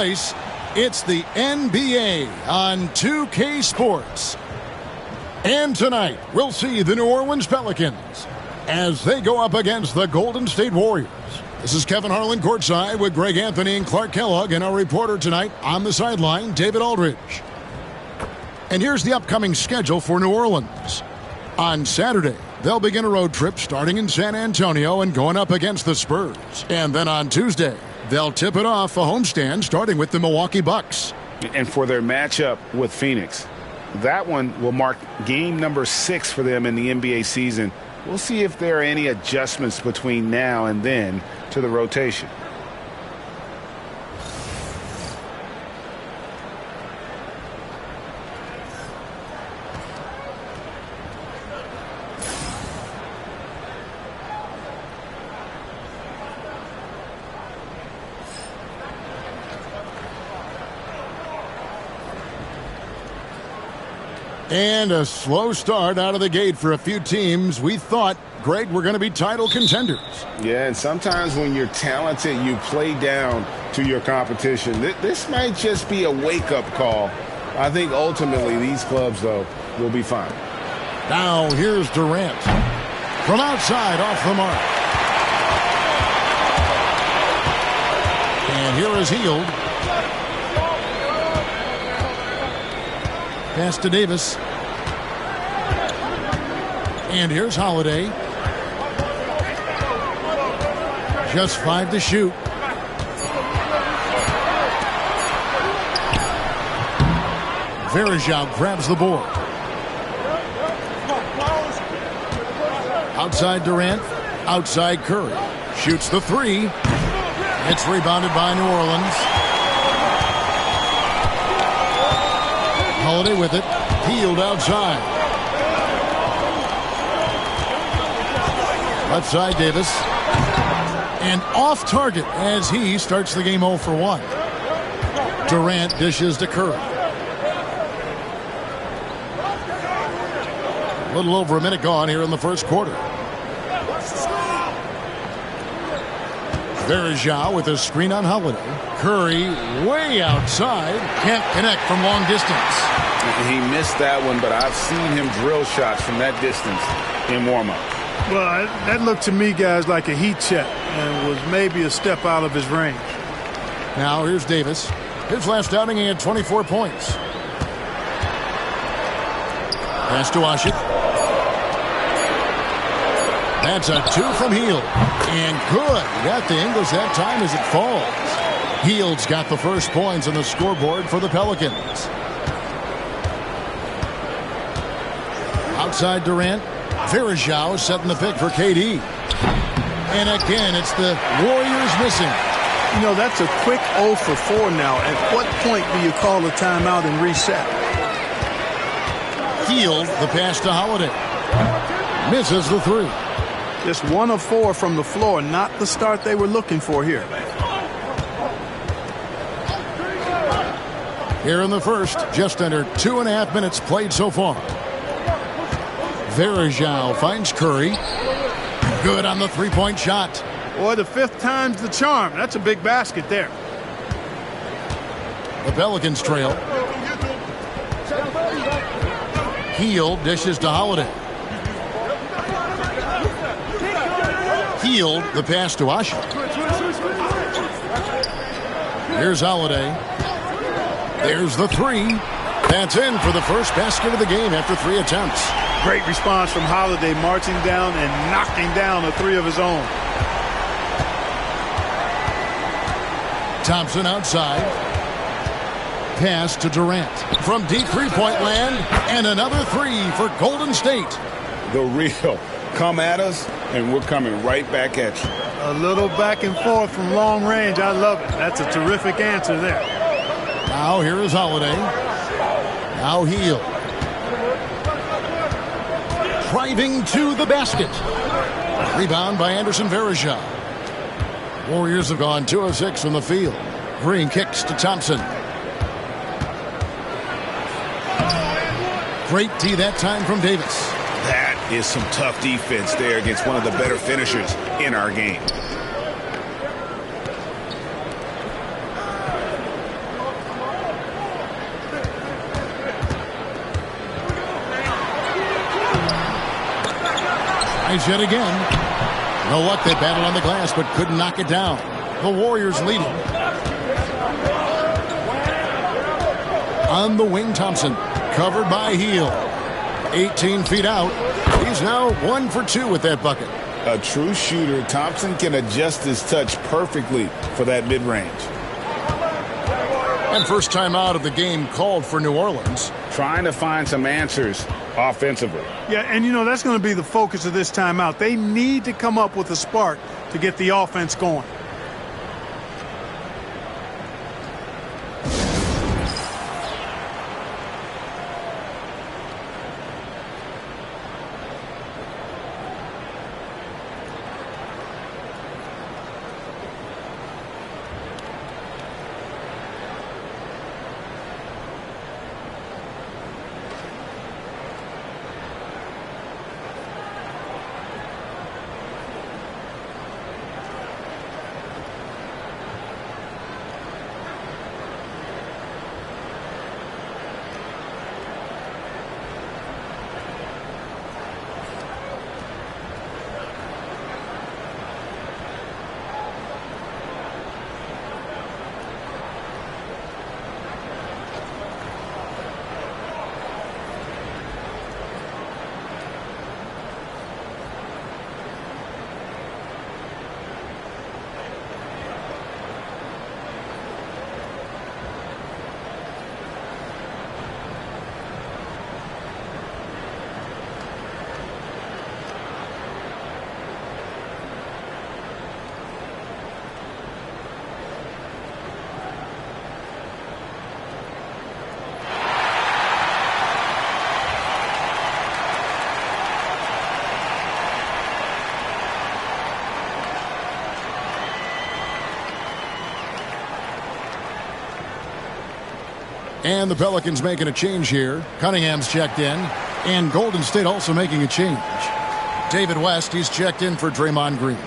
It's the NBA on 2K Sports. And tonight, we'll see the New Orleans Pelicans as they go up against the Golden State Warriors. This is Kevin Harlan courtside with Greg Anthony and Clark Kellogg, and our reporter tonight on the sideline, David Aldridge. And here's the upcoming schedule for New Orleans. On Saturday, they'll begin a road trip starting in San Antonio and going up against the Spurs. And then on Tuesday, they'll tip it off a homestand starting with the Milwaukee Bucks. And for their matchup with Phoenix, that one will mark game number 6 for them in the NBA season. We'll see if there are any adjustments between now and then to the rotation. And a slow start out of the gate for a few teams we thought, Greg, were going to be title contenders. Yeah, and sometimes when you're talented, you play down to your competition. This might just be a wake-up call. I think ultimately these clubs, though, will be fine. Now here's Durant. From outside, off the mark. And here is Hield. Pass to Davis. And here's Holiday. Just 5 to shoot. Varejao grabs the board. Outside Durant. Outside Curry. Shoots the 3. It's rebounded by New Orleans. Holiday with it. Hield outside. Left side Davis. And off target as he starts the game 0 for 1. Durant dishes to Curry. A little over a minute gone here in the first quarter. Varejao with a screen on Holiday. Curry way outside. Can't connect from long distance. He missed that one, but I've seen him drill shots from that distance in warm-up. Well, that looked to me, guys, like a heat check and was maybe a step out of his range. Now here's Davis. His last outing, he had 24 points. Pass to Washington. That's a 2 from Hield. And good. Got the English that time as it falls. Hield's got the first points on the scoreboard for the Pelicans. Outside Durant. Varejao setting the pick for KD. And again, it's the Warriors missing. You know, that's a quick 0 for 4 now. At what point do you call a timeout and reset? Hield, the pass to Holiday. Misses the 3. Just 1 of 4 from the floor. Not the start they were looking for here. Here in the first, just under 2.5 minutes played so far. Varejao finds Curry. Good on the 3-point shot. Boy, the 5th time's the charm. That's a big basket there. The Pelicans trail. Hield dishes to Holiday. Hield, the pass to Usher. Here's Holiday. There's the 3. That's in for the first basket of the game after 3 attempts. Great response from Holiday, marching down and knocking down a 3 of his own. Thompson outside. Pass to Durant. From deep 3-point land, and another 3 for Golden State. The real. Come at us, and we're coming right back at you. A little back and forth from long range. I love it. That's a terrific answer there. Now here is Holiday. Now Hield. Driving to the basket. Rebound by Anderson Varejao. Warriors have gone 2 of 6 from the field. Green kicks to Thompson. Great D that time from Davis. That is some tough defense there against one of the better finishers in our game. Tries yet again. No luck. They battled on the glass but couldn't knock it down. The Warriors leading. On the wing, Thompson. Covered by Hield. 18 feet out. He's now 1 for 2 with that bucket. A true shooter, Thompson can adjust his touch perfectly for that mid-range. And first time out of the game called for New Orleans. Trying to find some answers offensively. Yeah, and that's going to be the focus of this timeout. They need to come up with a spark to get the offense going. And the Pelicans making a change here. Cunningham's checked in. And Golden State also making a change. David West, he's checked in for Draymond Green.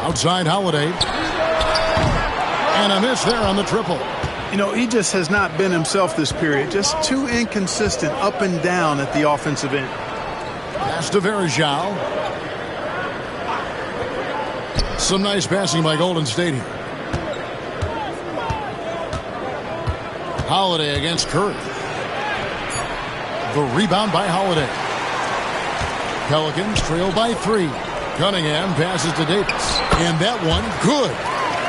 Outside Holiday. And a miss there on the triple. He just has not been himself this period. Just too inconsistent up and down at the offensive end. Pass to Verjao. Some nice passing by Golden State here. Holiday against Curry. The rebound by Holiday. Pelicans trail by 3. Cunningham passes to Davis. And that one, good.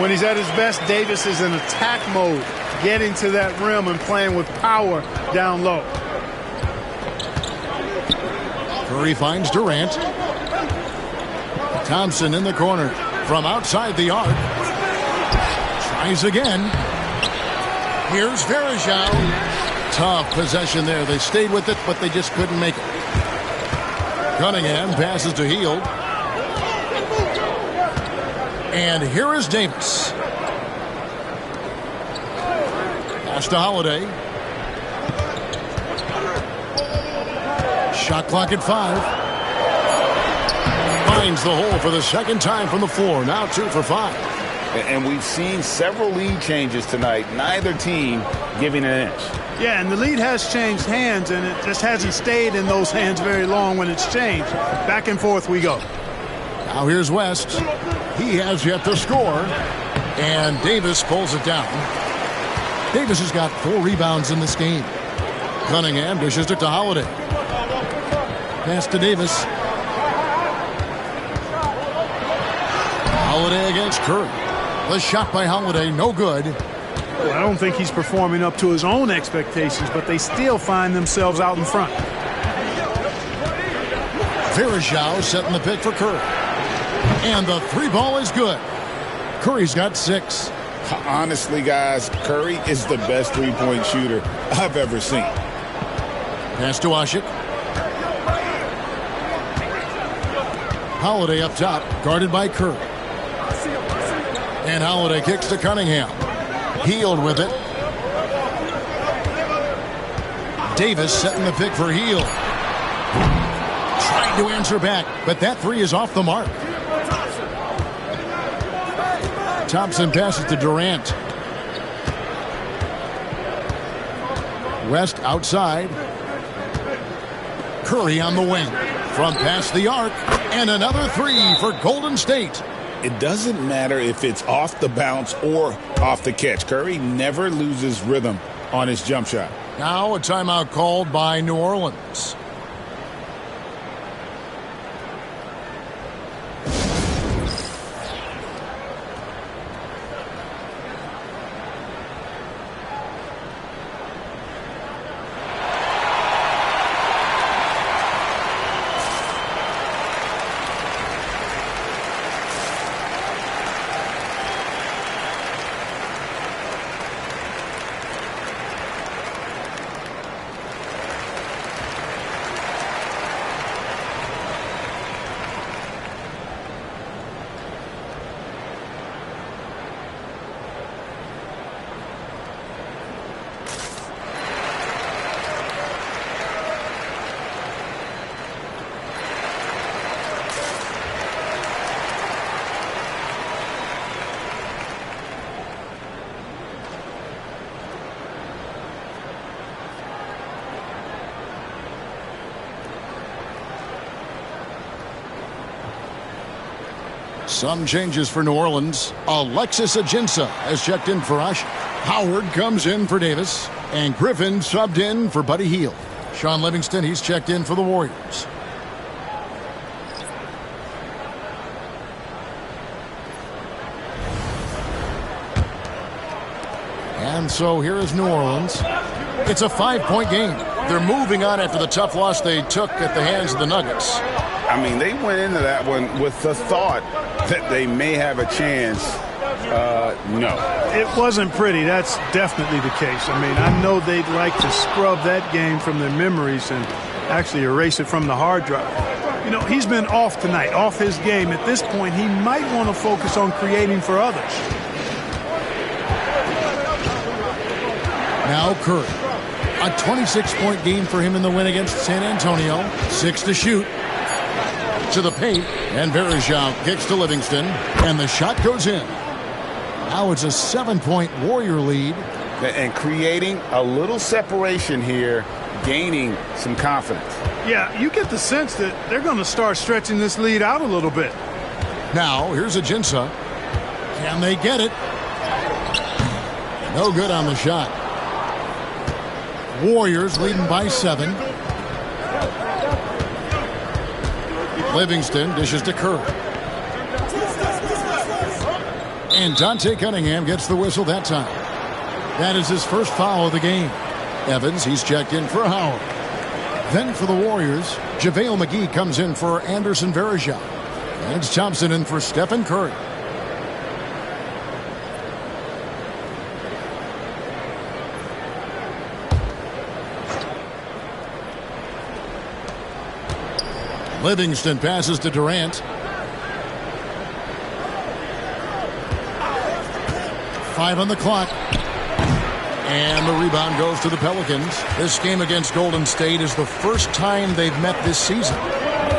When he's at his best, Davis is in attack mode, getting to that rim and playing with power down low. Curry finds Durant. Thompson in the corner from outside the arc. Tries again. Here's Verjao. Tough possession there. They stayed with it, but they just couldn't make it. Cunningham passes to Hield. And here is Davis. Pass to Holiday. Shot clock at 5. Finds the hole for the second time from the floor. Now 2 for 5. And we've seen several lead changes tonight. Neither team giving an inch. Yeah, and the lead has changed hands, and it just hasn't stayed in those hands very long when it's changed. Back and forth we go. Now here's West. He has yet to score. And Davis pulls it down. Davis has got 4 rebounds in this game. Cunningham dishes it to Holiday. Pass to Davis. Holiday against Curry. The shot by Holiday, no good. Well, I don't think he's performing up to his own expectations, but they still find themselves out in front. Verjao setting the pick for Curry. And the 3 ball is good. Curry's got 6. Honestly, guys, Curry is the best three-point shooter I've ever seen. Pass to Ashik. Holiday up top, guarded by Curry. And Holiday kicks to Cunningham. Hield with it. Davis setting the pick for Hield. Trying to answer back, but that three is off the mark. Thompson passes to Durant. West outside. Curry on the wing. From past the arc. And another three for Golden State. It doesn't matter if it's off the bounce or off the catch. Curry never loses rhythm on his jump shot. Now a timeout called by New Orleans. Some changes for New Orleans. Alexis Ajinça has checked in for Ash. Howard comes in for Davis. And Griffin subbed in for Buddy Hield. Sean Livingston, he's checked in for the Warriors. And so here is New Orleans. It's a 5-point game. They're moving on after the tough loss they took at the hands of the Nuggets. I mean, they went into that one with the thought that they may have a chance. No. It wasn't pretty. That's definitely the case. I mean, I know they'd like to scrub that game from their memories and actually erase it from the hard drive. You know, he's been off tonight, off his game. At this point, he might want to focus on creating for others. Now Curry. A 26-point game for him in the win against San Antonio. 6 to shoot. To the paint, and Verejao kicks to Livingston, and the shot goes in. Now it's a 7-point Warrior lead. And creating a little separation here, gaining some confidence. Yeah, you get the sense that they're going to start stretching this lead out a little bit. Now, here's Ajinça. Can they get it? No good on the shot. Warriors leading by 7. Livingston dishes to Curry. And Dante Cunningham gets the whistle that time. That is his first foul of the game. Evans, he's checked in for Howard. Then for the Warriors, JaVale McGee comes in for Anderson Varejao. And it's Thompson in for Stephen Curry. Livingston passes to Durant. Five on the clock. And the rebound goes to the Pelicans. This game against Golden State is the first time they've met this season.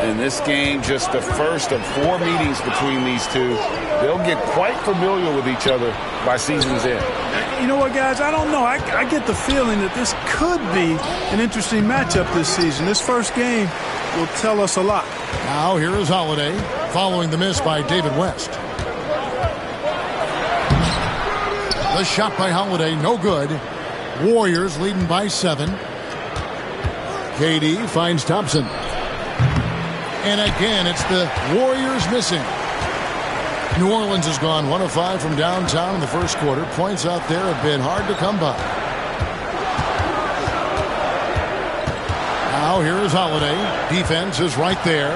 In this game, just the first of 4 meetings between these two. They'll get quite familiar with each other by season's end. You know what, guys? I don't know. I get the feeling that this could be an interesting matchup this season. This first game will tell us a lot. Now here is Holiday following the miss by David West. The shot by Holiday, no good. Warriors leading by 7. KD finds Thompson. And again, it's the Warriors missing. New Orleans has gone 1 of 5 from downtown in the first quarter. Points out there have been hard to come by. Now here is Holiday. Defense is right there.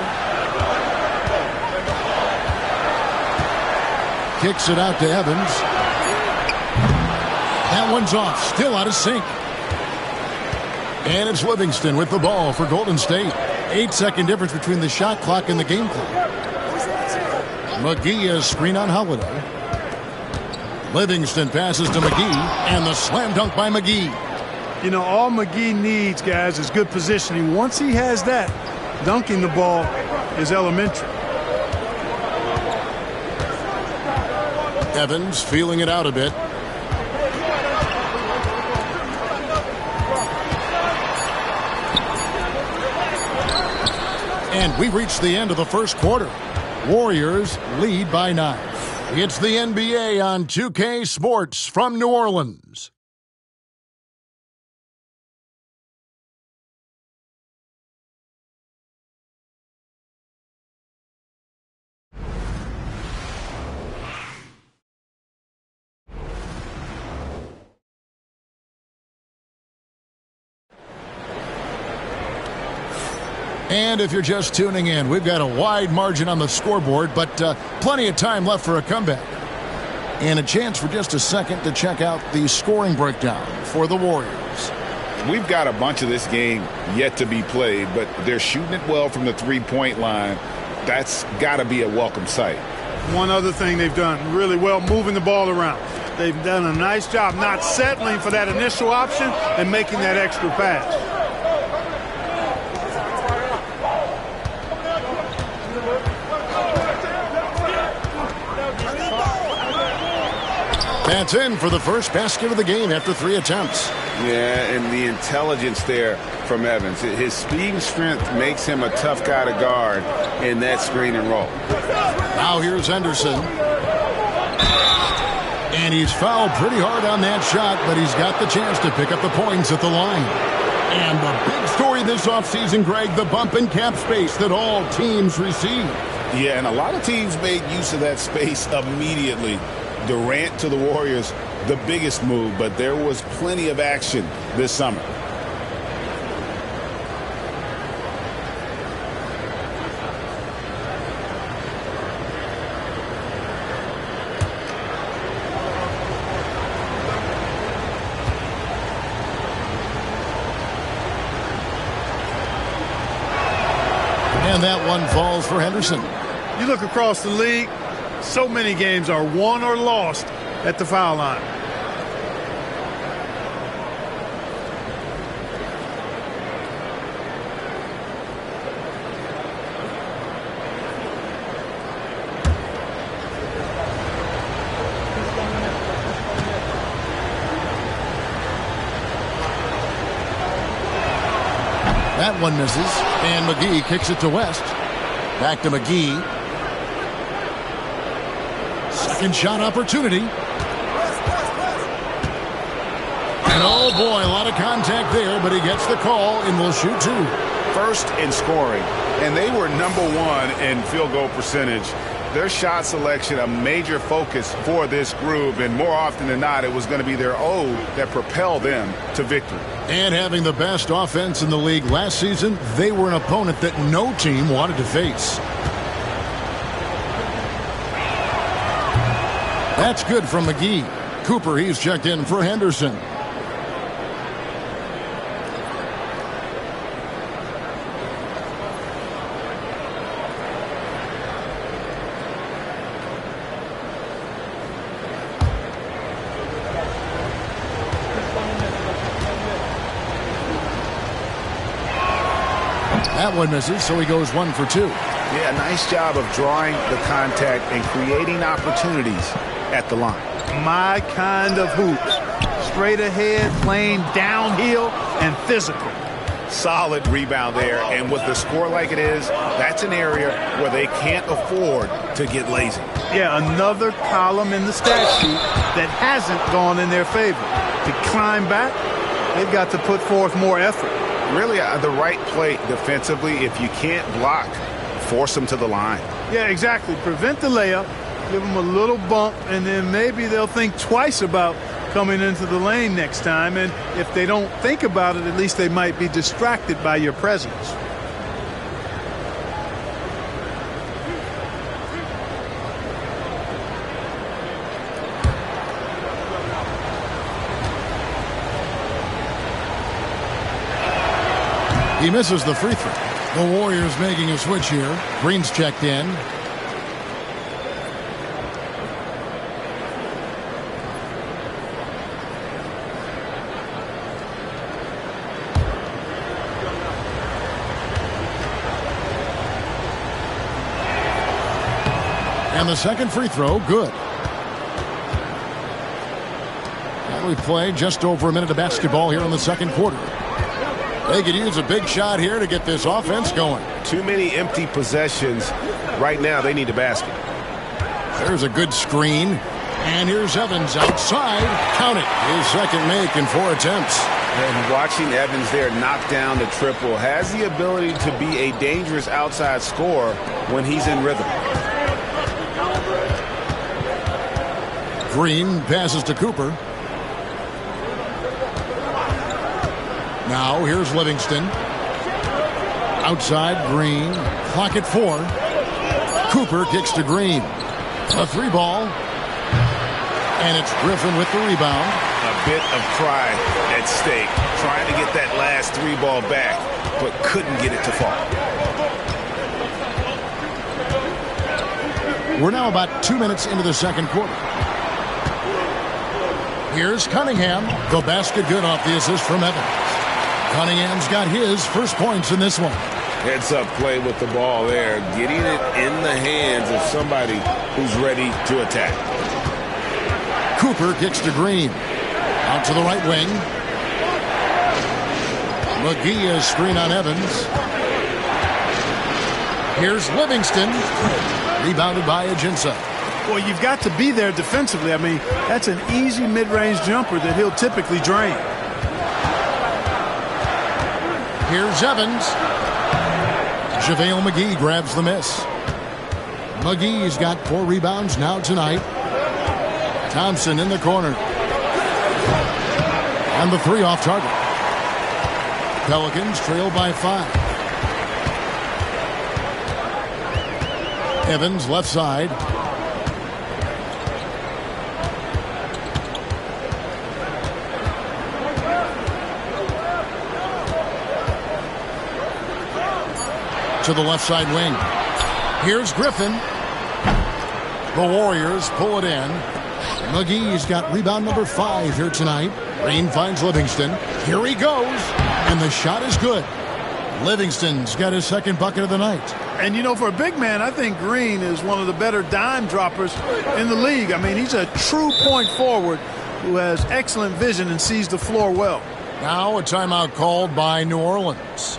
Kicks it out to Evans. That one's off. Still out of sync. And it's Livingston with the ball for Golden State. 8-second difference between the shot clock and the game clock. McGee has screen on Holiday. Livingston passes to McGee. And the slam dunk by McGee. You know, all McGee needs, guys, is good positioning. Once he has that, dunking the ball is elementary. Evans feeling it out a bit. And we've reached the end of the first quarter. Warriors lead by 9. It's the NBA on 2K Sports from New Orleans. And if you're just tuning in, we've got a wide margin on the scoreboard, but plenty of time left for a comeback. And a chance for just a second to check out the scoring breakdown for the Warriors. We've got a bunch of this game yet to be played, but they're shooting it well from the three-point line. That's got to be a welcome sight. One other thing they've done really well, moving the ball around. They've done a nice job not settling for that initial option and making that extra pass. That's in for the first basket of the game after 3 attempts. Yeah, and the intelligence there from Evans. His speed and strength makes him a tough guy to guard in that screen and roll. Now here's Henderson. And he's fouled pretty hard on that shot, but he's got the chance to pick up the points at the line. And the big story this offseason, Greg, the bump in cap space that all teams receive. Yeah, and a lot of teams made use of that space immediately. Durant to the Warriors, the biggest move, but there was plenty of action this summer. And that one falls for Henderson. You look across the league, so many games are won or lost at the foul line. That one misses, and McGee kicks it to West. Back to McGee. Second shot opportunity. And oh boy, a lot of contact there, but he gets the call and will shoot 2. First in scoring, and they were #1 in field goal percentage. Their shot selection a major focus for this group, and more often than not, it was going to be their O that propelled them to victory. And having the best offense in the league last season, they were an opponent that no team wanted to face. That's good from McGee. Cooper, he's checked in for Henderson. That one misses, so he goes 1 for 2. Yeah, nice job of drawing the contact and creating opportunities at the line. My kind of hoops. Straight ahead, playing downhill, and physical. Solid rebound there, and with the score like it is, that's an area where they can't afford to get lazy. Yeah, another column in the stat sheet that hasn't gone in their favor. To climb back, they've got to put forth more effort. Really the right play defensively. If you can't block, force them to the line. Yeah, exactly. Prevent the layup, give them a little bump, and then maybe they'll think twice about coming into the lane next time. And if they don't think about it, at least they might be distracted by your presence. He misses the free throw. The Warriors making a switch here. Green's checked in. And the second free throw, good. And we play just over a minute of basketball here in the second quarter. They could use a big shot here to get this offense going. Too many empty possessions. Right now, they need a basket. There's a good screen. And here's Evans outside. Count it. His second make in 4 attempts. And watching Evans there knock down the triple has the ability to be a dangerous outside scorer when he's in rhythm. Green passes to Cooper. Now here's Livingston. Outside Green. Clock at 4. Cooper kicks to Green. A 3-ball. And it's Griffin with the rebound. A bit of pride at stake. Trying to get that last 3-ball back, but couldn't get it to fall. We're now about 2 minutes into the second quarter. Here's Cunningham. The basket good off the assist from Evans. Cunningham's got his first points in this one. Heads-up play with the ball there. Getting it in the hands of somebody who's ready to attack. Cooper kicks to Green. Out to the right wing. McGee is screen on Evans. Here's Livingston. Rebounded by Ajinça. Well, you've got to be there defensively. I mean, that's an easy mid-range jumper that he'll typically drain. Here's Evans. JaVale McGee grabs the miss. McGee's got 4 rebounds now tonight. Thompson in the corner. And the 3 off target. Pelicans trail by 5. Evans left side. To the left side wing. Here's Griffin. The Warriors pull it in. McGee's got rebound number 5 here tonight. Green finds Livingston. Here he goes. And the shot is good. Livingston's got his second bucket of the night. And, you know, for a big man, I think Green is one of the better dime droppers in the league. I mean, he's a true point forward who has excellent vision and sees the floor well. Now a timeout called by New Orleans.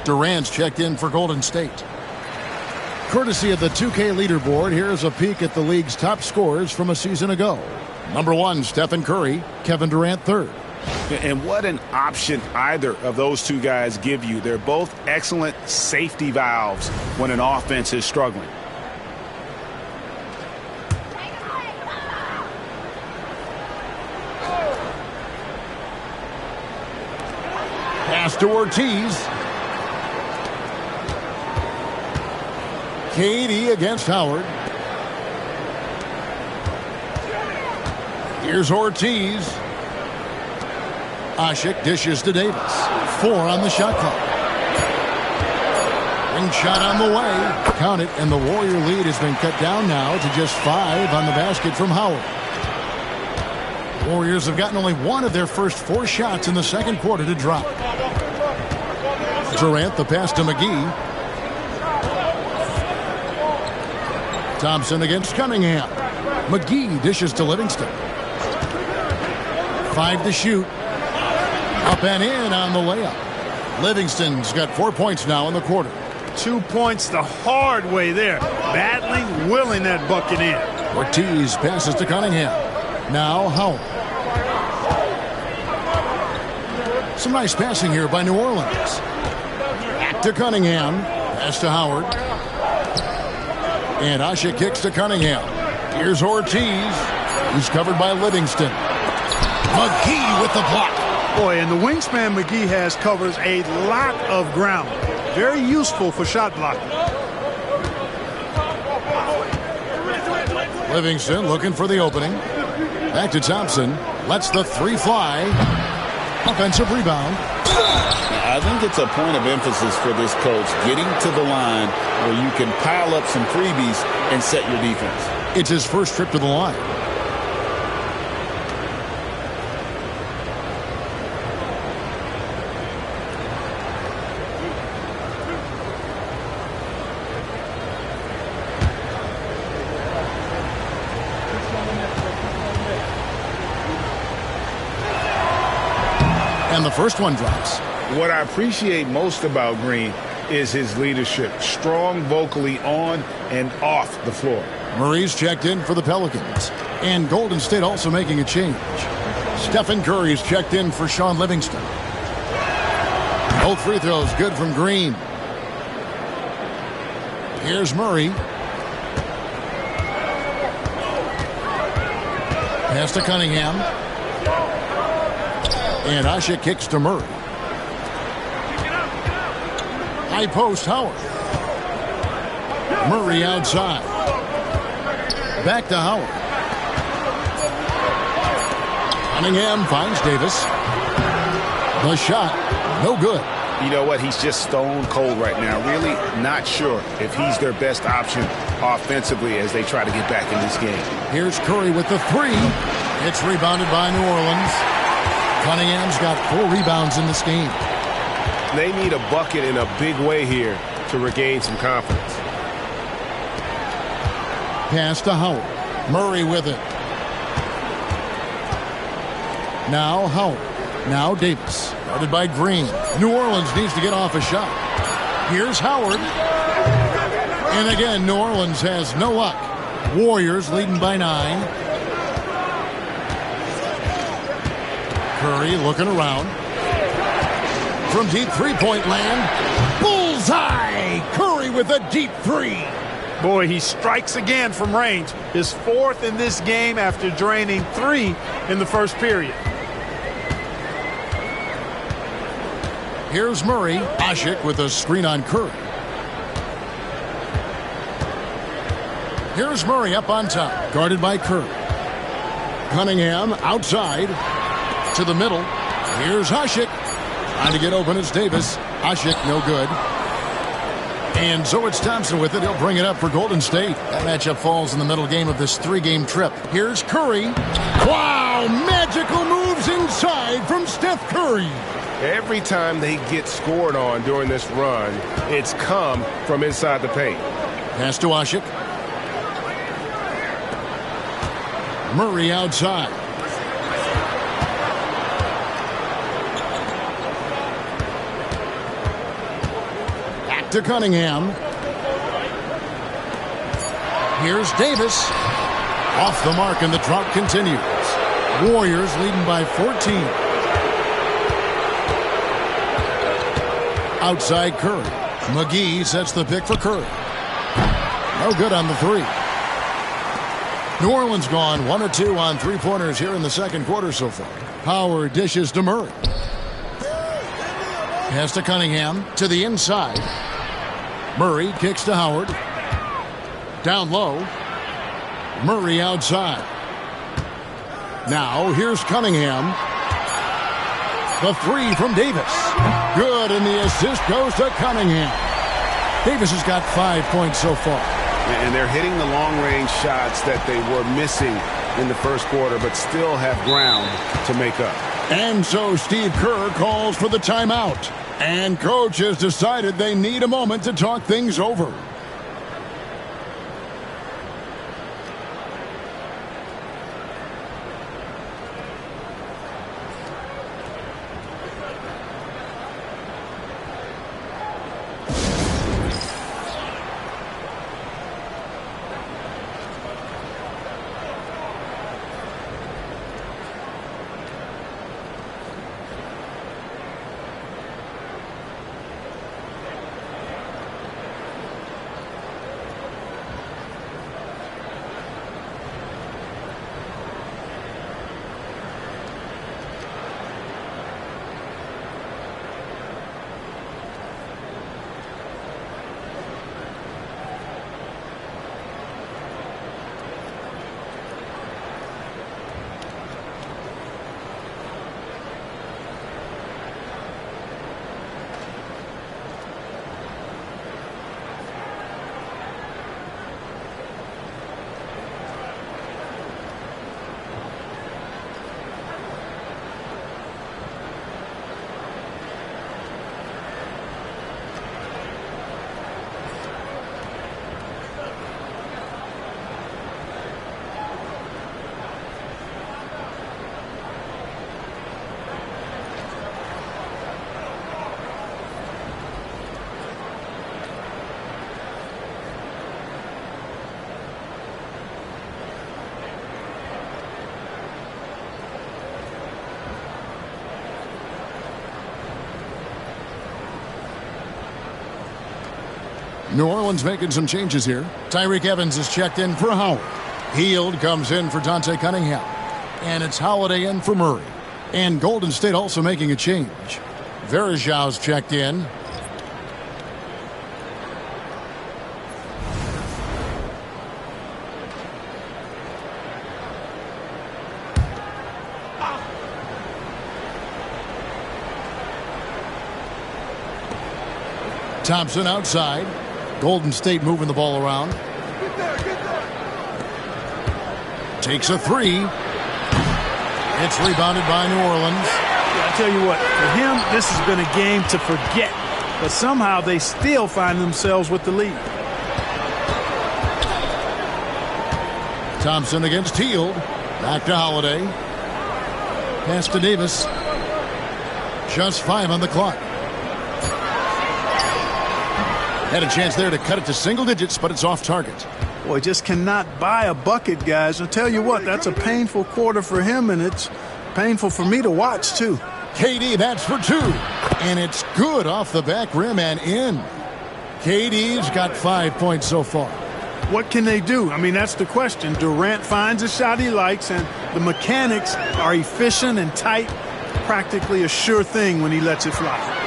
Durant's checked in for Golden State. Courtesy of the 2K leaderboard, here's a peek at the league's top scorers from a season ago. Number 1, Stephen Curry. Kevin Durant, 3rd. And what an option either of those two guys give you. They're both excellent safety valves when an offense is struggling. Pass to Ortiz. KD against Howard. Here's Ortiz. Ashik dishes to Davis. 4 on the shot clock. Ring shot on the way. Count it, and the Warrior lead has been cut down now to just 5 on the basket from Howard. Warriors have gotten only 1 of their first 4 shots in the second quarter to drop. Durant, the pass to McGee. Thompson against Cunningham. McGee dishes to Livingston. 5 to shoot. Up and in on the layup. Livingston's got 4 points now in the quarter. 2 points the hard way there. Battling, willing that bucket in. Ortiz passes to Cunningham. Now Howard. Some nice passing here by New Orleans. Back to Cunningham. Pass to Howard. And Asha kicks to Cunningham. Here's Ortiz. He's covered by Livingston. McGee with the block. Boy, and the wingspan McGee has covers a lot of ground. Very useful for shot blocking. Livingston looking for the opening. Back to Thompson. Lets the 3 fly. Offensive rebound. I think it's a point of emphasis for this coach, getting to the line where you can pile up some freebies and set your defense. It's his first trip to the line. And the first one drops. What I appreciate most about Green is his leadership. Strong vocally on and off the floor. Murray's checked in for the Pelicans. And Golden State also making a change. Stephen Curry's checked in for Sean Livingston. Both free throws good from Green. Here's Murray. Pass to Cunningham. And Asha kicks to Murray. High post, Howard. Murray outside. Back to Howard. Cunningham finds Davis. The shot, no good. You know what? He's just stone cold right now. Really not sure if he's their best option offensively as they try to get back in this game. Here's Curry with the 3. It's rebounded by New Orleans. Cunningham's got 4 rebounds in this game. They need a bucket in a big way here to regain some confidence. Pass to Howard. Murray with it. Now Howard. Now Davis. Guarded by Green. New Orleans needs to get off a shot. Here's Howard. And again, New Orleans has no luck. Warriors leading by 9. Curry looking around. From deep three-point land. Bullseye! Curry with a deep 3. Boy, he strikes again from range. His 4th in this game after draining 3 in the first period. Here's Murray. Ashick with a screen on Curry. Here's Murray up on top. Guarded by Curry. Cunningham outside. To the middle. Here's Ashick. Trying to get open. It's Davis. Ashick no good. And so it's Thompson with it. He'll bring it up for Golden State. That matchup falls in the middle game of this 3-game trip. Here's Curry. Wow! Magical moves inside from Steph Curry. Every time they get scored on during this run, it's come from inside the paint. Pass to Ashick. Murray outside. Back to Cunningham. Here's Davis. Off the mark, and the drought continues. Warriors leading by 14. Outside Curry. McGee sets the pick for Curry. No good on the 3. New Orleans gone 1 of 2 on 3-pointers here in the second quarter so far. Howard dishes to Murray. Pass to Cunningham to the inside. Murray kicks to Howard. Down low. Murray outside. Now here's Cunningham. The three from Davis. Good, and the assist goes to Cunningham. Davis has got 5 points so far. And they're hitting the long-range shots that they were missing in the first quarter, but still have ground to make up. And so Steve Kerr calls for the timeout. And coach has decided they need a moment to talk things over. New Orleans making some changes here. Tyreek Evans is checked in for Howard. Hield comes in for Dante Cunningham. And it's Holiday in for Murray. And Golden State also making a change. Verajau's checked in. Thompson outside. Golden State moving the ball around. Takes a three. It's rebounded by New Orleans. I tell you what, for him, this has been a game to forget. But somehow they still find themselves with the lead. Thompson against Hield. Back to Holiday. Pass to Davis. Just 5 on the clock. Had a chance there to cut it to single digits, but it's off target. Boy, just cannot buy a bucket, guys. I'll tell you what, that's a painful quarter for him, and it's painful for me to watch, too. KD, that's for 2. And it's good off the back rim and in. KD's got 5 points so far. What can they do? I mean, that's the question. Durant finds a shot he likes, and the mechanics are efficient and tight. Practically a sure thing when he lets it fly.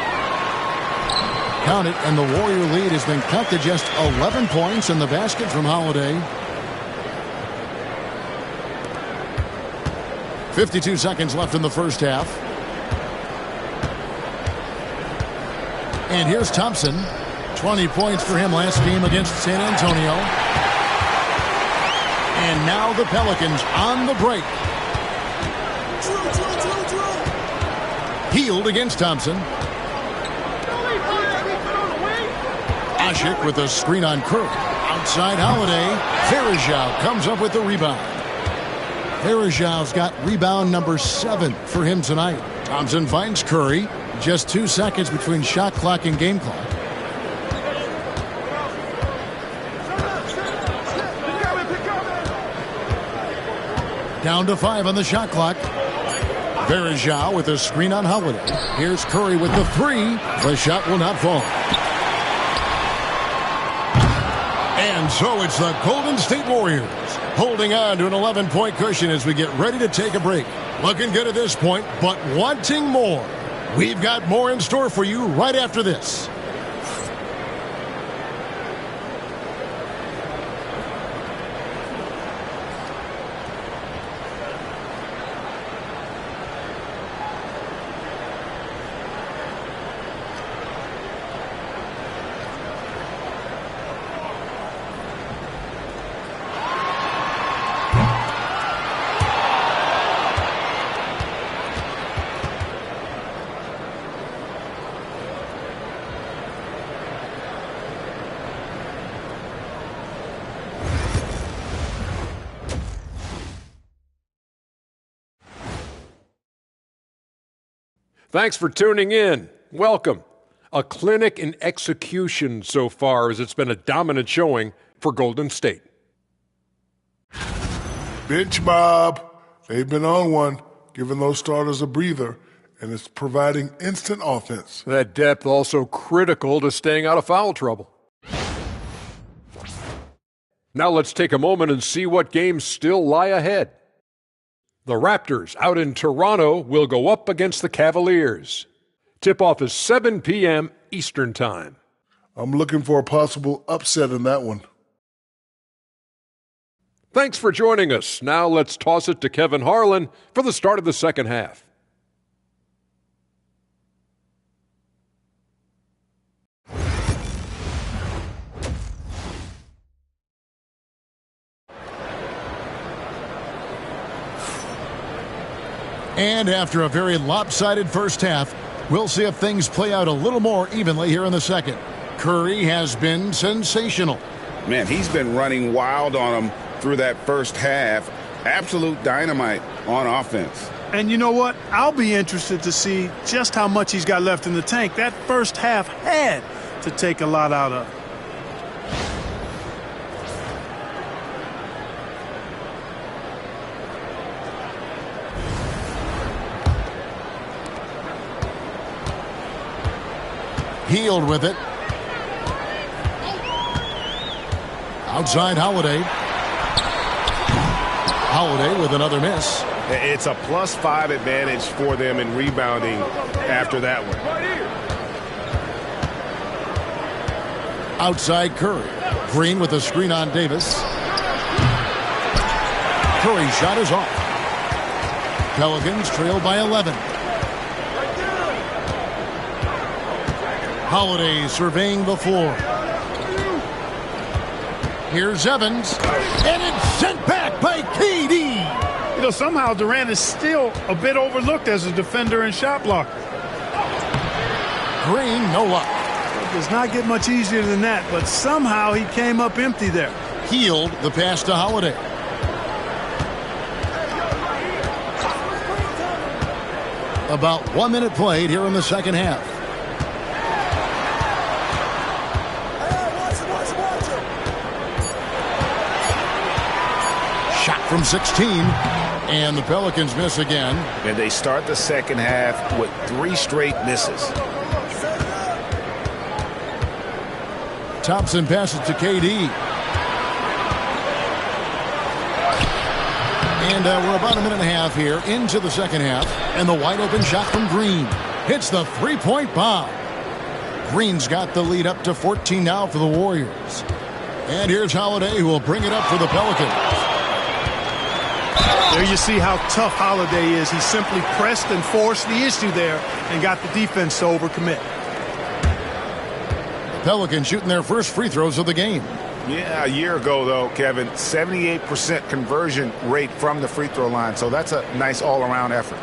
Count it, and the Warrior lead has been cut to just 11 points in the basket from Holiday. 52 seconds left in the first half. And here's Thompson. 20 points for him last game against San Antonio. And now the Pelicans on the break. Hield against Thompson. Ashik with a screen on Kerr. Outside Holiday. Verajau comes up with the rebound. Verajau's got rebound number 7 for him tonight. Thompson finds Curry. Just 2 seconds between shot clock and game clock. Down to 5 on the shot clock. Verajau with a screen on Holiday. Here's Curry with the 3. The shot will not fall. And so it's the Golden State Warriors holding on to an 11-point cushion as we get ready to take a break. Looking good at this point, but wanting more. We've got more in store for you right after this. Thanks for tuning in. Welcome. A clinic in execution so far, as it's been a dominant showing for Golden State. Bench mob. They've been on one, giving those starters a breather, and it's providing instant offense. That depth also critical to staying out of foul trouble. Now let's take a moment and see what games still lie ahead. The Raptors out in Toronto will go up against the Cavaliers. Tip-off is 7 p.m. Eastern Time. I'm looking for a possible upset in that one. Thanks for joining us. Now let's toss it to Kevin Harlan for the start of the second half. And after a very lopsided first half, we'll see if things play out a little more evenly here in the second. Curry has been sensational. Man, he's been running wild on them through that first half. Absolute dynamite on offense. And you know what? I'll be interested to see just how much he's got left in the tank. That first half had to take a lot out of. Healed with it. Outside Holiday. Holiday with another miss. It's a +5 advantage for them in rebounding after that one. Outside Curry. Green with a screen on Davis. Curry's shot is off. Pelicans trail by 11. Holiday surveying the floor. Here's Evans, and it's sent back by KD. You know, somehow Durant is still a bit overlooked as a defender and shot blocker. Green, no luck. It does not get much easier than that, but somehow he came up empty there. Healed the pass to Holiday. About 1 minute played here in the second half. Shot from 16, and the Pelicans miss again. And they start the second half with 3 straight misses. Thompson passes to KD. And we're about a minute and a half here into the second half. And the wide open shot from Green hits the three-point bomb. Green's got the lead up to 14 now for the Warriors. And here's Holiday, who will bring it up for the Pelicans. There you see how tough Holiday is. He simply pressed and forced the issue there and got the defense to overcommit. The Pelicans shooting their first free throws of the game. Yeah, a year ago, though, Kevin, 78% conversion rate from the free throw line. So that's a nice all-around effort.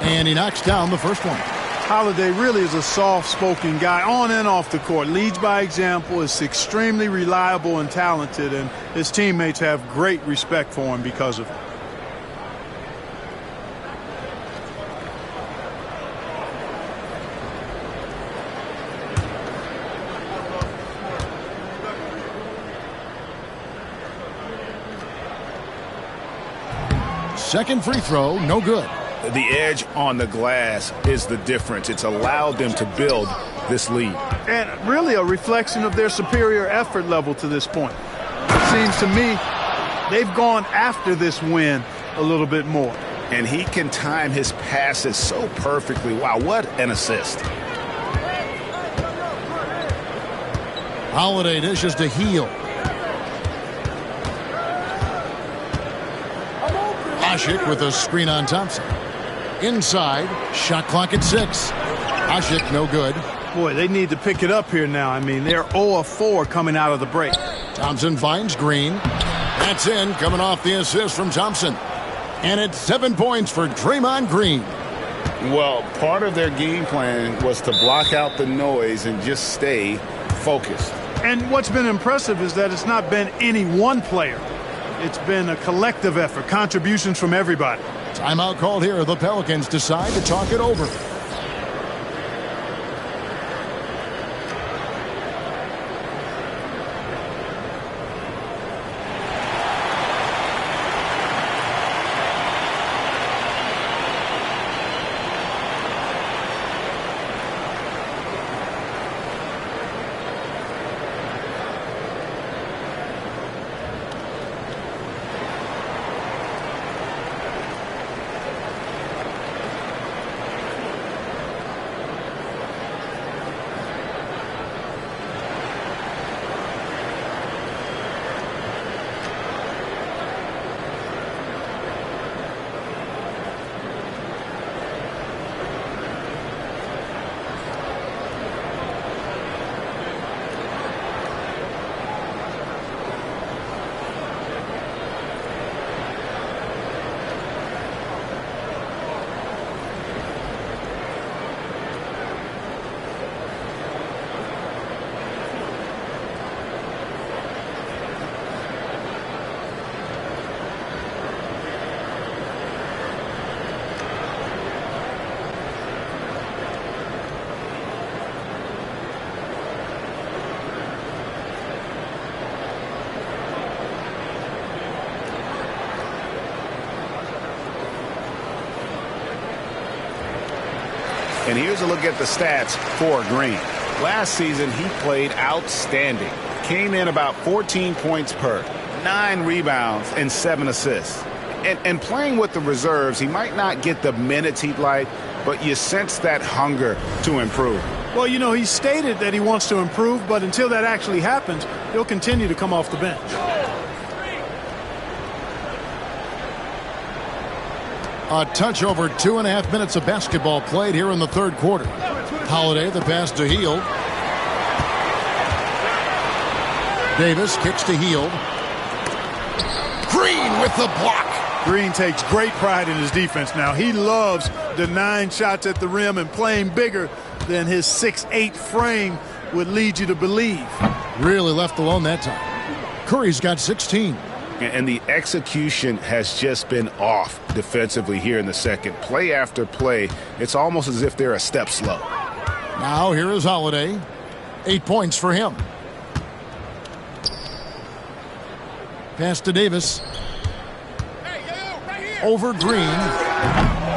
And he knocks down the first one. Holiday really is a soft-spoken guy on and off the court. Leads by example, is extremely reliable and talented, and his teammates have great respect for him because of it. Second free throw, no good. The edge on the glass is the difference. It's allowed them to build this lead. And really a reflection of their superior effort level to this point. It seems to me they've gone after this win a little bit more. And he can time his passes so perfectly. Wow, what an assist. Holiday dishes to Heel. Asik with a screen on Thompson. Inside, shot clock at 6. Asik no good. Boy, they need to pick it up here now. I mean, they're 0 of 4 coming out of the break. Thompson finds Green. That's in, coming off the assist from Thompson. And it's 7 points for Draymond Green. Well, part of their game plan was to block out the noise and just stay focused. And what's been impressive is that it's not been any one player. It's been a collective effort, contributions from everybody. Timeout called here. The Pelicans decide to talk it over. And here's a look at the stats for Green. Last season, he played outstanding. Came in about 14 points per, 9 rebounds, and 7 assists. And playing with the reserves, he might not get the minutes he'd like, but you sense that hunger to improve. Well, you know, he stated that he wants to improve, but until that actually happens, he'll continue to come off the bench. A touch over 2.5 minutes of basketball played here in the third quarter. Holiday, the pass to Hield. Davis kicks to Hield. Green with the block. Green takes great pride in his defense now. He loves denying shots at the rim and playing bigger than his 6'8" frame would lead you to believe. Really left alone that time. Curry's got 16. And the execution has just been off defensively here in the second. Play after play, it's almost as if they're a step slow. Now here is Holiday. 8 points for him. Pass to Davis. Over Green.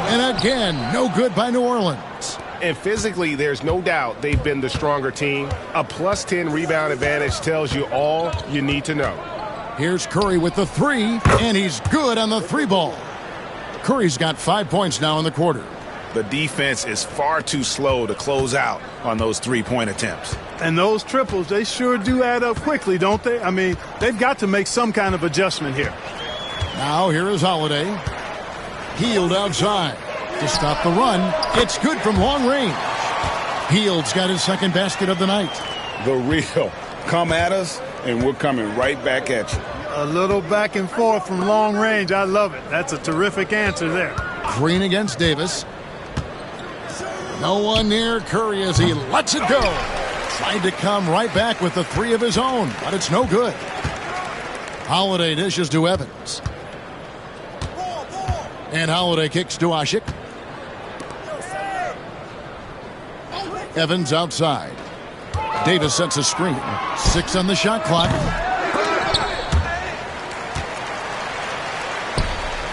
And again, no good by New Orleans. And physically, there's no doubt they've been the stronger team. A plus 10 rebound advantage tells you all you need to know. Here's Curry with the three, and he's good on the three ball. Curry's got 5 points now in the quarter. The defense is far too slow to close out on those three-point attempts. And those triples, they sure do add up quickly, don't they? I mean, they've got to make some kind of adjustment here. Now here is Holiday. Hield outside to stop the run. It's good from long range. Hield's got his second basket of the night. The real come at us, and we're coming right back at you. A little back and forth from long range. I love it. That's a terrific answer there. Green against Davis. No one near Curry as he lets it go. Tried to come right back with the three of his own, but it's no good. Holiday dishes to Evans. And Holiday kicks to Ashik. Evans outside. Davis sets a screen. 6 on the shot clock.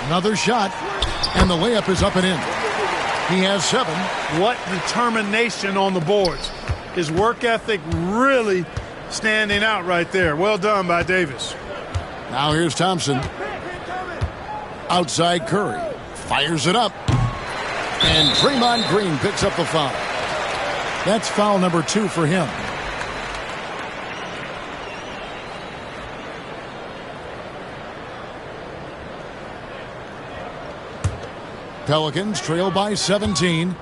Another shot, and the layup is up and in. He has 7. What determination on the boards. His work ethic really standing out right there. Well done by Davis. Now here's Thompson. Outside Curry. Fires it up. And Draymond Green picks up the foul. That's foul number 2 for him. Pelicans trail by 17.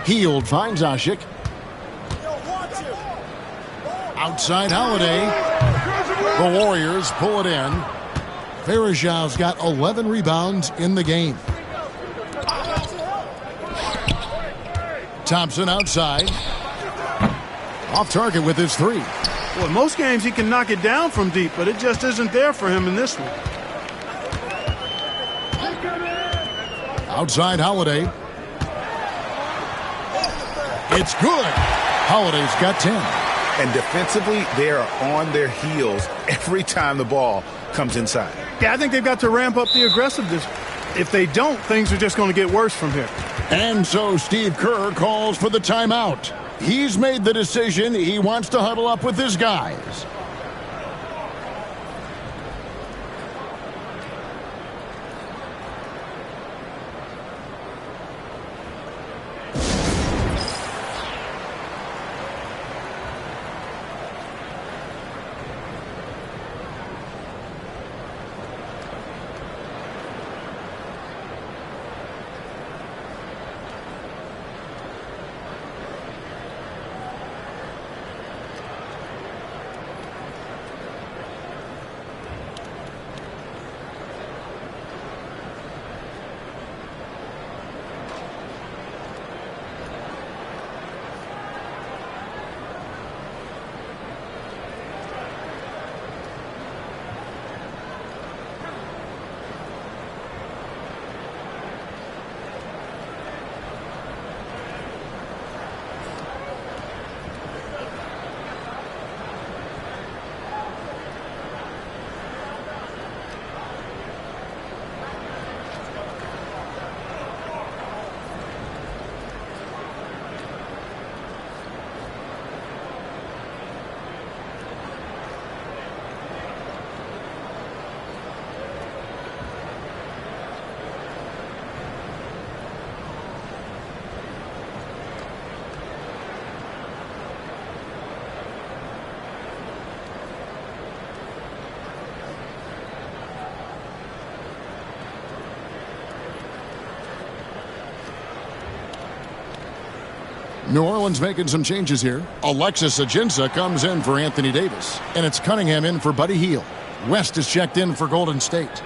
Hield finds Ashik. Outside Holiday. The Warriors pull it in. Varejão's got 11 rebounds in the game. Thompson outside. Off target with his three. Well, most games he can knock it down from deep, but it just isn't there for him in this one. Outside Holiday. It's good. Holiday's got 10. And defensively, they are on their heels every time the ball comes inside. Yeah, I think they've got to ramp up the aggressiveness. If they don't, things are just going to get worse from here. And so Steve Kerr calls for the timeout. He's made the decision. He wants to huddle up with his guys. New Orleans making some changes here. Alexis Ajinça comes in for Anthony Davis. And it's Cunningham in for Buddy Hield. West is checked in for Golden State.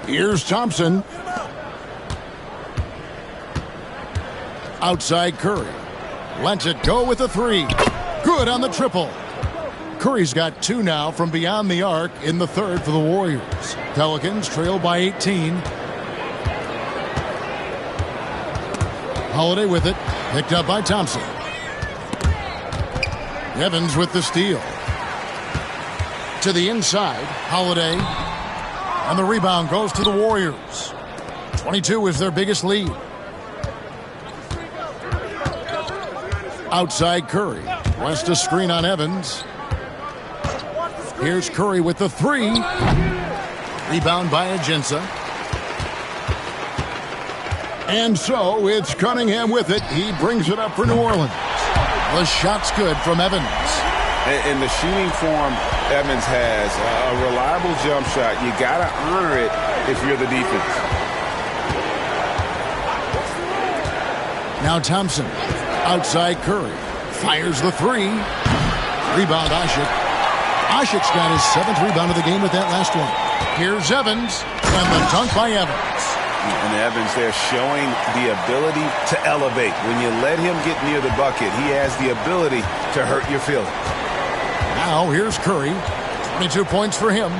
Here's Thompson. Outside Curry. Lets it go with a three. Good on the triple. Curry's got 2 now from beyond the arc in the third for the Warriors. Pelicans trail by 18. Holiday with it. Picked up by Thompson. Evans with the steal. To the inside. Holiday. And the rebound goes to the Warriors. 22 is their biggest lead. Outside Curry. West a screen on Evans. Here's Curry with the three. Rebound by Ajinça. And so it's Cunningham with it. He brings it up for New Orleans. The shot's good from Evans. In the shooting form Evans has, a reliable jump shot. You got to honor it if you're the defense. Now Thompson. Outside Curry. Fires the three. Rebound Ashik. Ashik's got his 7th rebound of the game with that last one. Here's Evans. And the dunk by Evans. And Evans there showing the ability to elevate. When you let him get near the bucket, he has the ability to hurt your feelings. Now here's Curry. 22 points for him.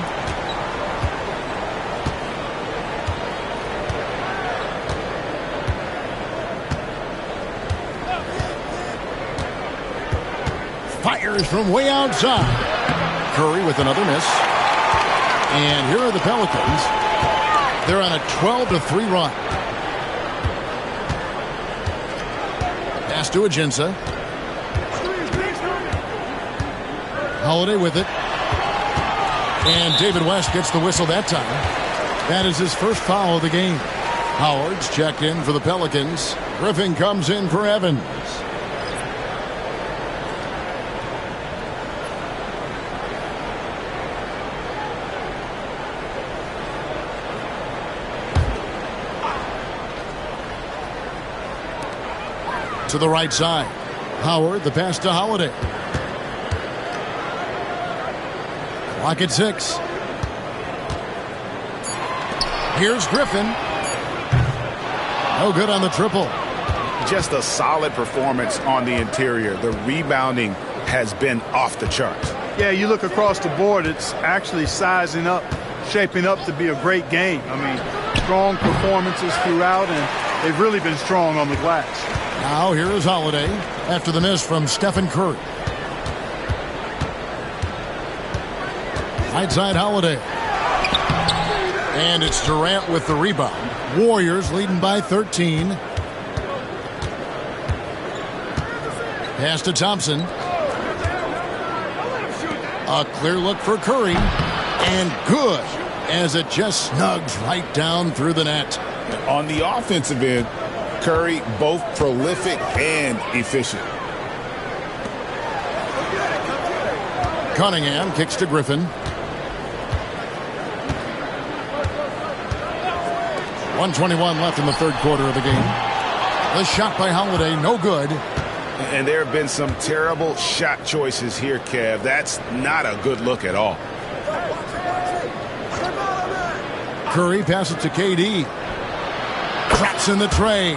Fires from way outside. Curry with another miss. And here are the Pelicans. They're on a 12-3 run. Pass to Ajinça. Holiday with it. And David West gets the whistle that time. That is his first foul of the game. Howard's checked in for the Pelicans. Griffin comes in for Evans. To the right side. Howard, the pass to Holiday. Clock at 6. Here's Griffin. No good on the triple. Just a solid performance on the interior. The rebounding has been off the charts. Yeah, you look across the board, it's actually sizing up, shaping up to be a great game. I mean, strong performances throughout, and they've really been strong on the glass. Now here is Holiday after the miss from Stephen Curry. Right side Holiday. And it's Durant with the rebound. Warriors leading by 13. Pass to Thompson. A clear look for Curry. And good as it just snugs right down through the net. On the offensive end, Curry both prolific and efficient. Cunningham kicks to Griffin. 1:21 left in the third quarter of the game. The shot by Holiday, no good. And there have been some terrible shot choices here, Kev. That's not a good look at all. Curry passes to KD. Drops in the tray.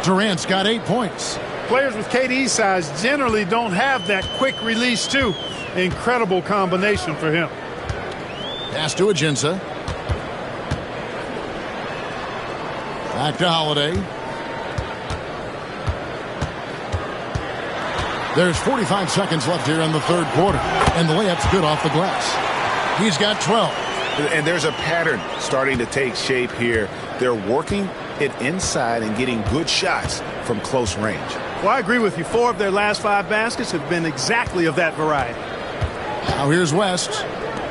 Durant's got 8 points. Players with KD's size generally don't have that quick release, too. Incredible combination for him. Pass to Ajinça. Back to Holiday. There's 45 seconds left here in the third quarter, and the layup's good off the glass. He's got 12. And there's a pattern starting to take shape here. They're working it inside and getting good shots from close range. Well, I agree with you. 4 of their last 5 baskets have been exactly of that variety. Now here's West,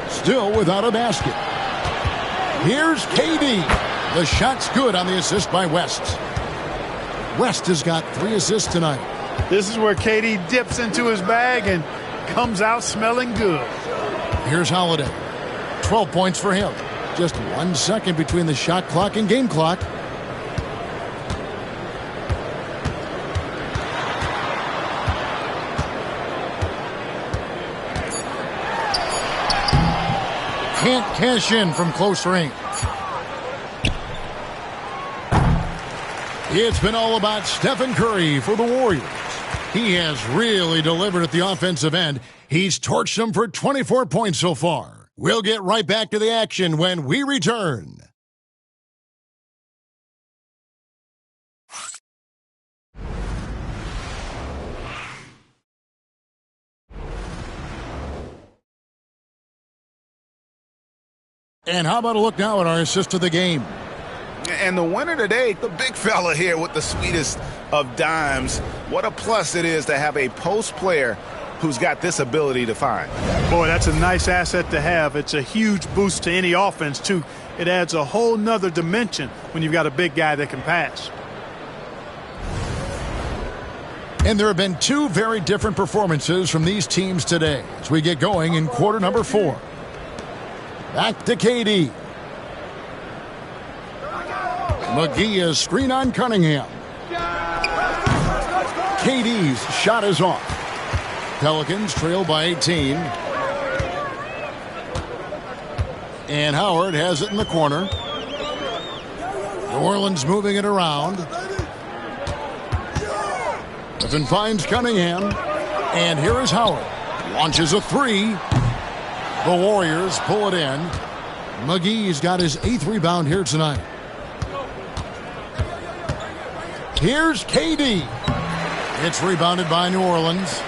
still without a basket. Here's KD. The shot's good on the assist by West. West has got 3 assists tonight. This is where KD dips into his bag and comes out smelling good. Here's Holiday. 12 points for him. Just 1 second between the shot clock and game clock. Can't cash in from close range. It's been all about Stephen Curry for the Warriors. He has really delivered at the offensive end. He's torched them for 24 points so far. We'll get right back to the action when we return. And how about a look now at our assist of the game? And the winner today, the big fella here with the sweetest of dimes. What a plus it is to have a post player who's got this ability to find. Boy, that's a nice asset to have. It's a huge boost to any offense, too. It adds a whole nother dimension when you've got a big guy that can pass. And there have been 2 very different performances from these teams today as we get going in quarter number 4. Back to KD. McGee is screen on Cunningham. KD's shot is off. Pelicans trail by 18. And Howard has it in the corner. New Orleans moving it around. Griffin finds Cunningham. And here is Howard. Launches a 3. The Warriors pull it in. McGee's got his 8th rebound here tonight. Here's KD. It's rebounded by New Orleans.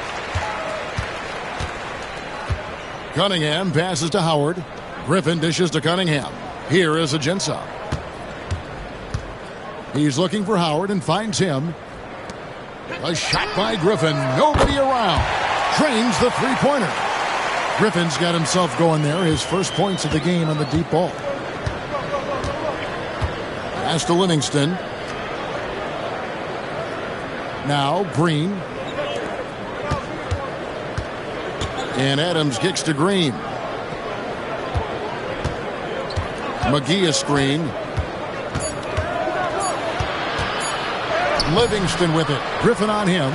Cunningham passes to Howard. Griffin dishes to Cunningham. Here is Ajinça. He's looking for Howard and finds him. A shot by Griffin. Nobody around. Drains the three-pointer. Griffin's got himself going there. His first points of the game on the deep ball. Pass to Livingston. Now Green. And Adams kicks to Green. McGee a screen. Livingston with it. Griffin on him.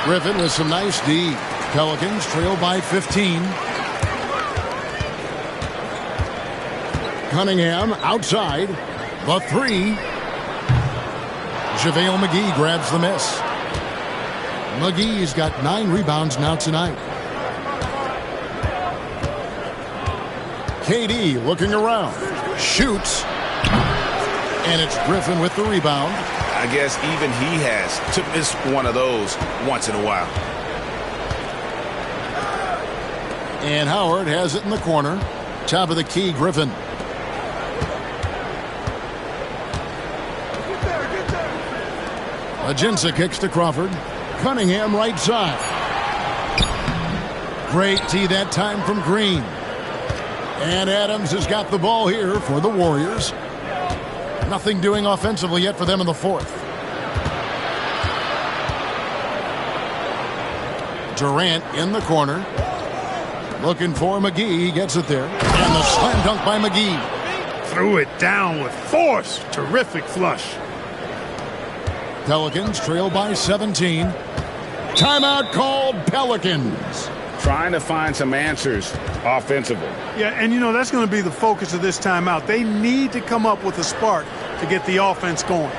Griffin with some nice D. Pelicans trail by 15. Cunningham outside. The three. JaVale McGee grabs the miss. McGee's got 9 rebounds now tonight. KD looking around. Shoots. And it's Griffin with the rebound. I guess even he has to miss one of those once in a while. And Howard has it in the corner. Top of the key, Griffin. Ajinça kicks to Crawford. Cunningham right side. Great tee that time from Green. And Adams has got the ball here for the Warriors. Nothing doing offensively yet for them in the fourth. Durant in the corner. Looking for McGee. He gets it there. And the slam dunk by McGee. Threw it down with force. Terrific flush. Pelicans trail by 17. Timeout called Pelicans. Trying to find some answers offensively. Yeah, and you know, that's going to be the focus of this timeout. They need to come up with a spark to get the offense going.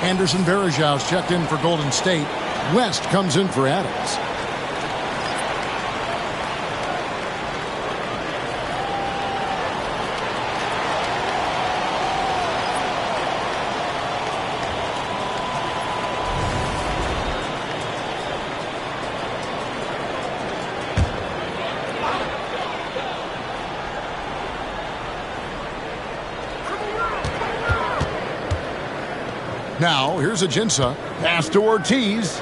Anderson Varejau's checked in for Golden State. West comes in for Adams. Now, here's Ajinça. Pass to Ortiz.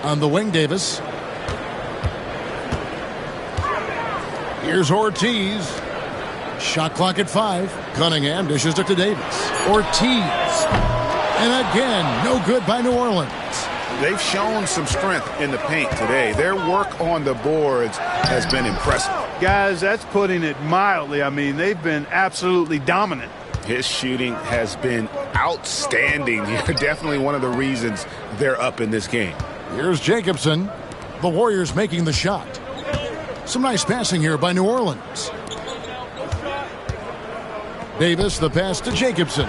On the wing, Davis. Here's Ortiz. Shot clock at 5. Cunningham dishes it to Davis. Ortiz. And again, no good by New Orleans. They've shown some strength in the paint today. Their work on the boards has been impressive. Guys, that's putting it mildly. I mean, they've been absolutely dominant. His shooting has been outstanding. Definitely one of the reasons they're up in this game. Here's Jacobson. The Warriors making the shot. Some nice passing here by New Orleans. Davis, the pass to Jacobson.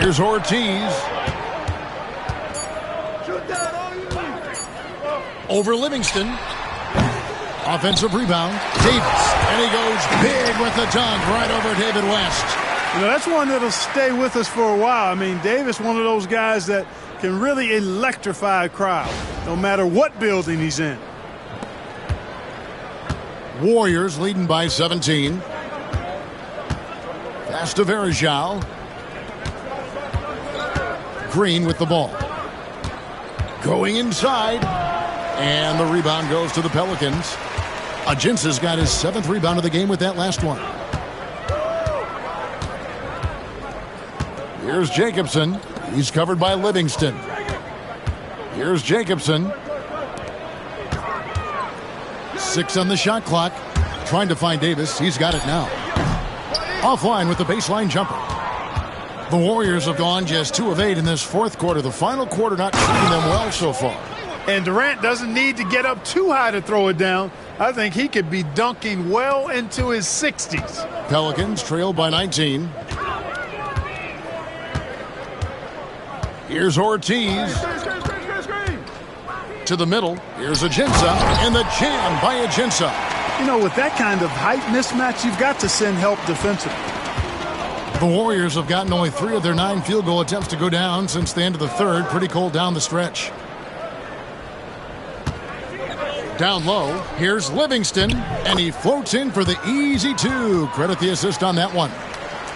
Here's Ortiz. Over Livingston. Offensive rebound. Davis. And he goes big with the dunk right over David West. You know, that's one that'll stay with us for a while. I mean, Davis, one of those guys that can really electrify a crowd, no matter what building he's in. Warriors leading by 17. Pass to Varejao. Green with the ball. Going inside. And the rebound goes to the Pelicans. Ajinça's got his 7th rebound of the game with that last one. Here's Jacobson. He's covered by Livingston. Here's Jacobson. 6 on the shot clock. Trying to find Davis. He's got it now. Offline with the baseline jumper. The Warriors have gone just 2 of 8 in this fourth quarter. The final quarter not treating them well so far. And Durant doesn't need to get up too high to throw it down. I think he could be dunking well into his 60s. Pelicans trailed by 19. Here's Ortiz. To the middle. Here's Ajinça. And the jam by Ajinça. You know, with that kind of height mismatch, you've got to send help defensively. The Warriors have gotten only 3 of their 9 field goal attempts to go down since the end of the third. Pretty cold down the stretch. Down low, here's Livingston, and he floats in for the easy 2. Credit the assist on that one.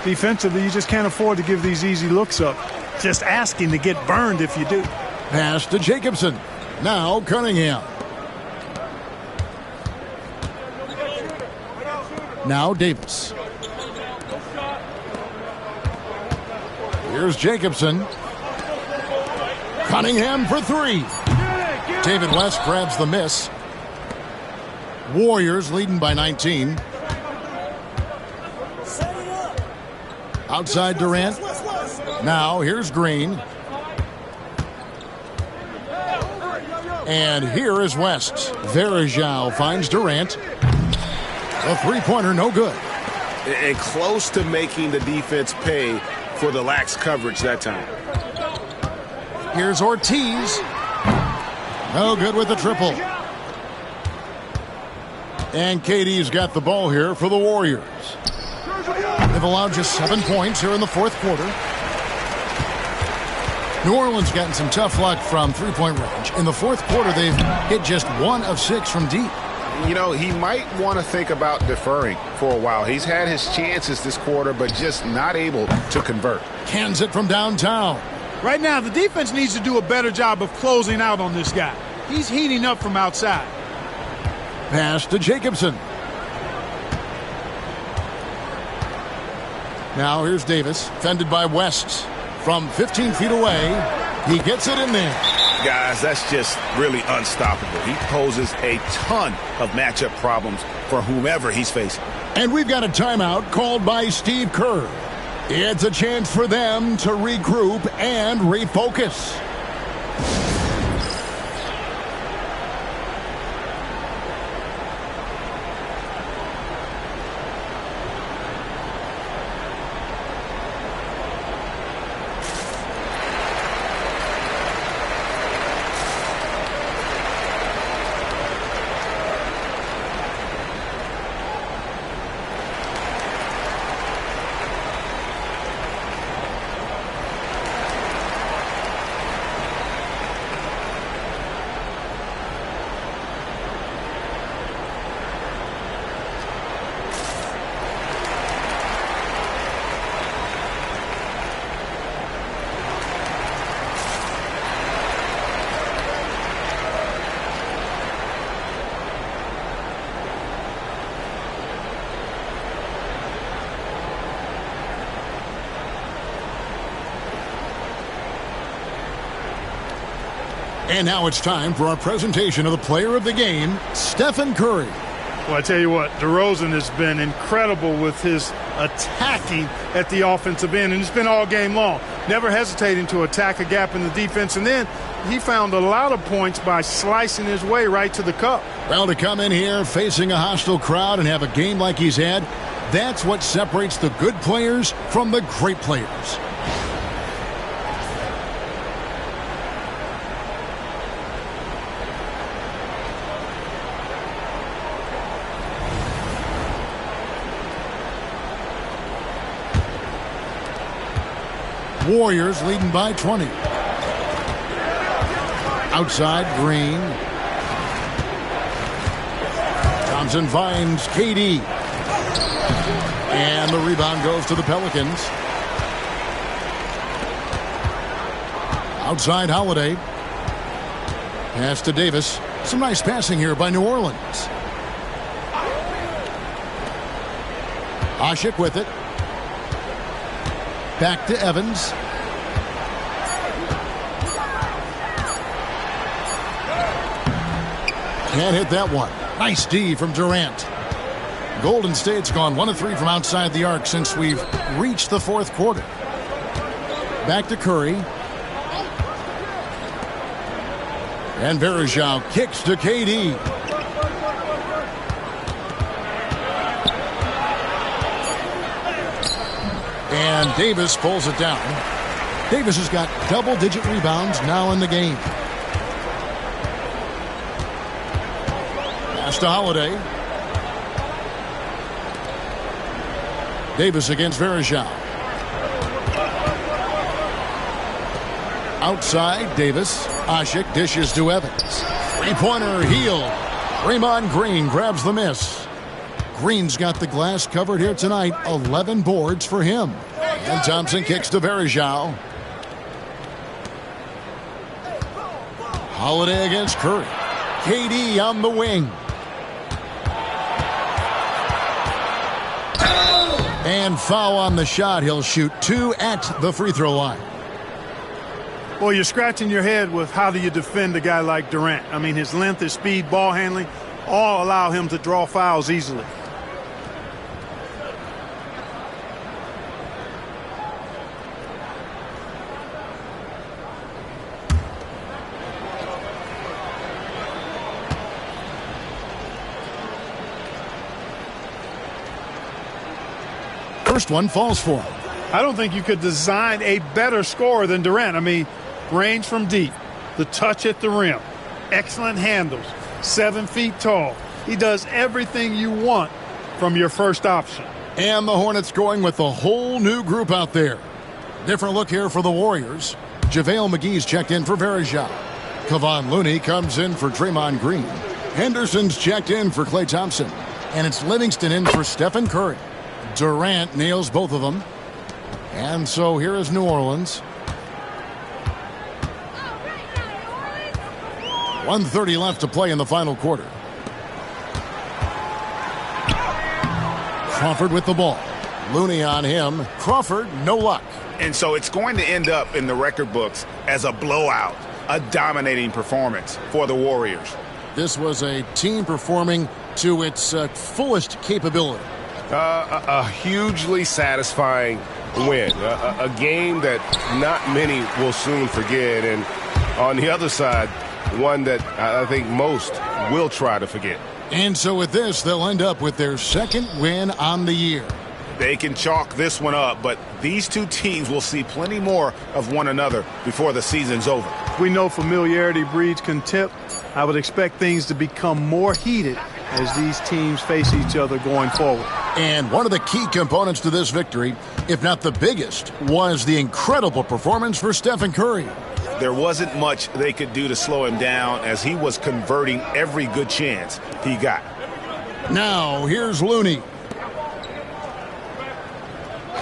Defensively, you just can't afford to give these easy looks up. Just asking to get burned if you do. Pass to Jacobson. Now Cunningham. Now Davis. Here's Jacobson. Cunningham for 3. David West grabs the miss. Warriors leading by 19. Outside Durant. Now here's Green. And here is West. Verajao finds Durant. A three-pointer, no good. And close to making the defense pay for the lax coverage that time. Here's Ortiz. No good with the triple. And KD's got the ball here for the Warriors. They've allowed just 7 points here in the fourth quarter. New Orleans gotten some tough luck from three-point range. In the fourth quarter, they've hit just 1 of 6 from deep. You know, he might want to think about deferring for a while. He's had his chances this quarter, but just not able to convert. Cans it from downtown. Right now, the defense needs to do a better job of closing out on this guy. He's heating up from outside. Pass to Jacobson. Now here's Davis, fended by West. From 15 feet away, he gets it in there. Guys, that's just really unstoppable. He poses a ton of matchup problems for whomever he's facing. And we've got a timeout called by Steve Kerr. It's a chance for them to regroup and refocus. And now it's time for our presentation of the player of the game, Stephen Curry. Well, I tell you what, DeRozan has been incredible with his attacking at the offensive end, and it's been all game long. Never hesitating to attack a gap in the defense, and then he found a lot of points by slicing his way right to the cup. Well, to come in here facing a hostile crowd and have a game like he's had, that's what separates the good players from the great players. Warriors leading by 20. Outside, Green. Thompson finds KD. And the rebound goes to the Pelicans. Outside, Holiday. Pass to Davis. Some nice passing here by New Orleans. Ashik with it. Back to Evans. Can't hit that one. Nice D from Durant. Golden State's gone 1 of 3 from outside the arc since we've reached the fourth quarter. Back to Curry. And Varejao kicks to KD. And Davis pulls it down. Davis has got double-digit rebounds now in the game. Pass to Holiday. Davis against Varejao. Outside, Davis. Asik dishes to Evans. Three-pointer, Heel. Draymond Green grabs the miss. Green's got the glass covered here tonight. 11 boards for him. And Thompson kicks to Varejao. Holiday against Curry. KD on the wing. And foul on the shot. He'll shoot 2 at the free throw line. Well, you're scratching your head with how do you defend a guy like Durant. I mean, his length, his speed, ball handling, all allow him to draw fouls easily. First one falls for him. I don't think you could design a better scorer than Durant. I mean, range from deep, the touch at the rim, excellent handles, 7 feet tall. He does everything you want from your first option. And the Hornets going with a whole new group out there. Different look here for the Warriors. JaVale McGee's checked in for Varejao. Kevon Looney comes in for Draymond Green. Henderson's checked in for Klay Thompson. And it's Livingston in for Stephen Curry. Durant nails both of them. And so here is New Orleans. 1:30 left to play in the final quarter. Crawford with the ball. Looney on him. Crawford, no luck. And so it's going to end up in the record books as a blowout, a dominating performance for the Warriors. This was a team performing to its fullest capability. A hugely satisfying win, a game that not many will soon forget, and on the other side, one that I think most will try to forget. And so with this, they'll end up with their second win on the year. They can chalk this one up, but these two teams will see plenty more of one another before the season's over. We know familiarity breeds contempt. I would expect things to become more heated as these teams face each other going forward. And one of the key components to this victory, if not the biggest, was the incredible performance for Stephen Curry. There wasn't much they could do to slow him down as he was converting every good chance he got. Now, here's Looney.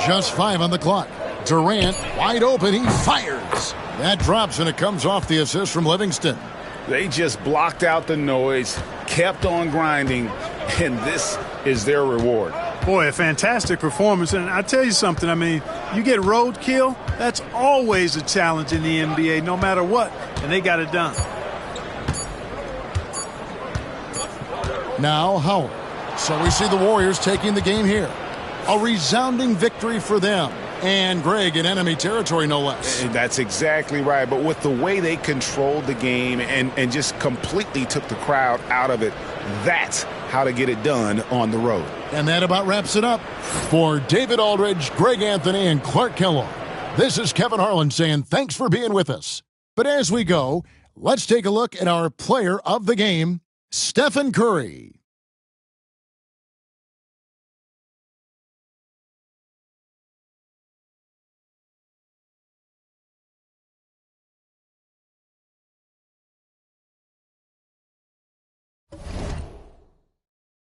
Just 5 on the clock. Durant, wide open, he fires. That drops, and it comes off the assist from Livingston. They just blocked out the noise, kept on grinding, and this is their reward. Boy, a fantastic performance. And I tell you something, I mean, you get roadkill, that's always a challenge in the NBA, no matter what, and they got it done. Now Howard. So we see the Warriors taking the game here. A resounding victory for them. And Greg in enemy territory, no less. And that's exactly right. But with the way they controlled the game and just completely took the crowd out of it, that's how to get it done on the road. And that about wraps it up. For David Aldridge, Greg Anthony, and Clark Kellogg, this is Kevin Harlan saying thanks for being with us. But as we go, let's take a look at our player of the game, Stephen Curry.